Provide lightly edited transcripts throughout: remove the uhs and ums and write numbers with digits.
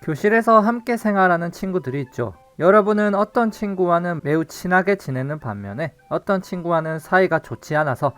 교실에서 함께 생활하는 친구들이 있죠. 여러분은 어떤 친구와는 매우 친하게 지내는 반면에 어떤 친구와는 사이가 좋지 않아서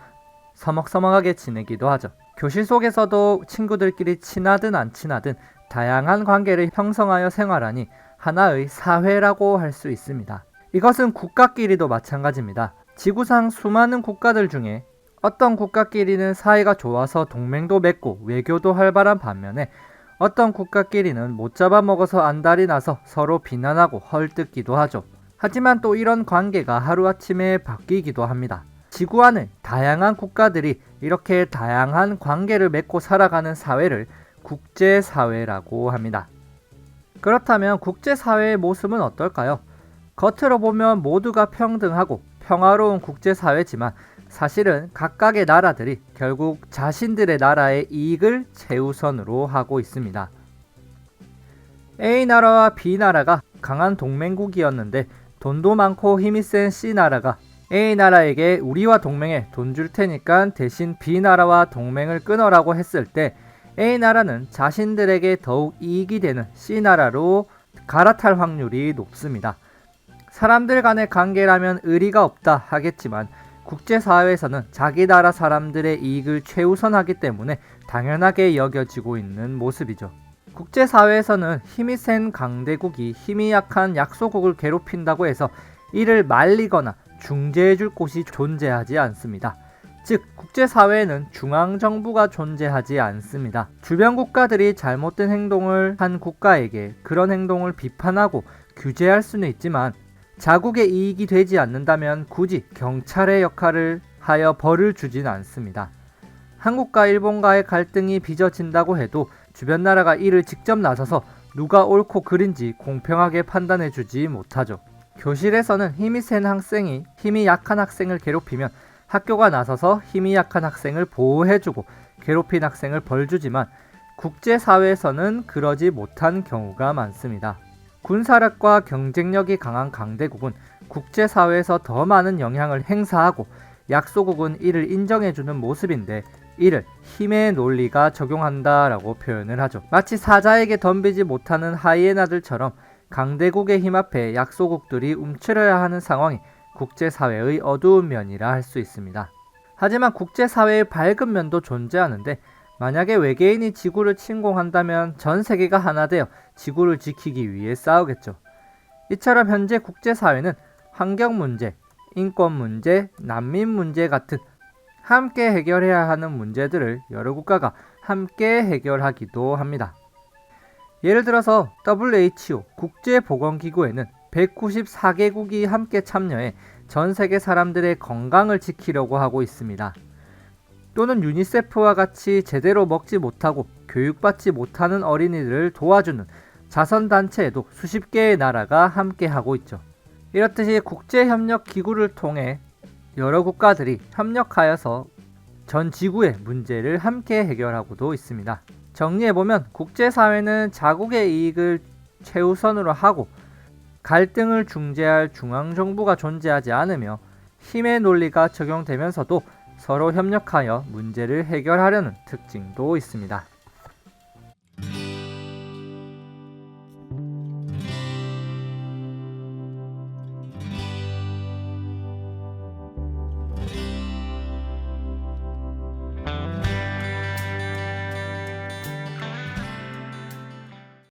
서먹서먹하게 지내기도 하죠. 교실 속에서도 친구들끼리 친하든 안 친하든 다양한 관계를 형성하여 생활하니 하나의 사회라고 할 수 있습니다. 이것은 국가끼리도 마찬가지입니다. 지구상 수많은 국가들 중에 어떤 국가끼리는 사이가 좋아서 동맹도 맺고 외교도 활발한 반면에 어떤 국가끼리는 못 잡아먹어서 안달이 나서 서로 비난하고 헐뜯기도 하죠. 하지만 또 이런 관계가 하루아침에 바뀌기도 합니다. 지구 안의 다양한 국가들이 이렇게 다양한 관계를 맺고 살아가는 사회를 국제사회라고 합니다. 그렇다면 국제사회의 모습은 어떨까요? 겉으로 보면 모두가 평등하고 평화로운 국제사회지만 사실은 각각의 나라들이 결국 자신들의 나라의 이익을 최우선으로 하고 있습니다. A나라와 B나라가 강한 동맹국이었는데 돈도 많고 힘이 센 C나라가 A나라에게 우리와 동맹해 돈 줄 테니까 대신 B나라와 동맹을 끊어라고 했을 때 A나라는 자신들에게 더욱 이익이 되는 C나라로 갈아탈 확률이 높습니다. 사람들 간의 관계라면 의리가 없다 하겠지만 국제사회에서는 자기 나라 사람들의 이익을 최우선하기 때문에 당연하게 여겨지고 있는 모습이죠. 국제사회에서는 힘이 센 강대국이 힘이 약한 약소국을 괴롭힌다고 해서 이를 말리거나 중재해줄 곳이 존재하지 않습니다. 즉 국제사회에는 중앙정부가 존재하지 않습니다. 주변 국가들이 잘못된 행동을 한 국가에게 그런 행동을 비판하고 규제할 수는 있지만 자국의 이익이 되지 않는다면 굳이 경찰의 역할을 하여 벌을 주진 않습니다. 한국과 일본과의 갈등이 빚어진다고 해도 주변 나라가 이를 직접 나서서 누가 옳고 그른지 공평하게 판단해 주지 못하죠. 교실에서는 힘이 센 학생이 힘이 약한 학생을 괴롭히면 학교가 나서서 힘이 약한 학생을 보호해주고 괴롭힌 학생을 벌주지만 국제사회에서는 그러지 못한 경우가 많습니다. 군사력과 경쟁력이 강한 강대국은 국제사회에서 더 많은 영향을 행사하고 약소국은 이를 인정해주는 모습인데 이를 힘의 논리가 적용한다라고 표현을 하죠. 마치 사자에게 덤비지 못하는 하이에나들처럼 강대국의 힘 앞에 약소국들이 움츠려야 하는 상황이 국제사회의 어두운 면이라 할 수 있습니다. 하지만 국제사회의 밝은 면도 존재하는데 만약에 외계인이 지구를 침공한다면 전 세계가 하나 되어 지구를 지키기 위해 싸우겠죠. 이처럼 현재 국제사회는 환경 문제, 인권 문제, 난민 문제 같은 함께 해결해야 하는 문제들을 여러 국가가 함께 해결하기도 합니다. 예를 들어서 WHO 국제보건기구에는 194개국이 함께 참여해 전 세계 사람들의 건강을 지키려고 하고 있습니다. 또는 유니세프와 같이 제대로 먹지 못하고 교육받지 못하는 어린이들을 도와주는 자선단체에도 수십 개의 나라가 함께 하고 있죠. 이렇듯이 국제협력기구를 통해 여러 국가들이 협력하여서 전 지구의 문제를 함께 해결하고도 있습니다. 정리해보면 국제사회는 자국의 이익을 최우선으로 하고 갈등을 중재할 중앙정부가 존재하지 않으며 힘의 논리가 적용되면서도 서로 협력하여 문제를 해결하려는 특징도 있습니다.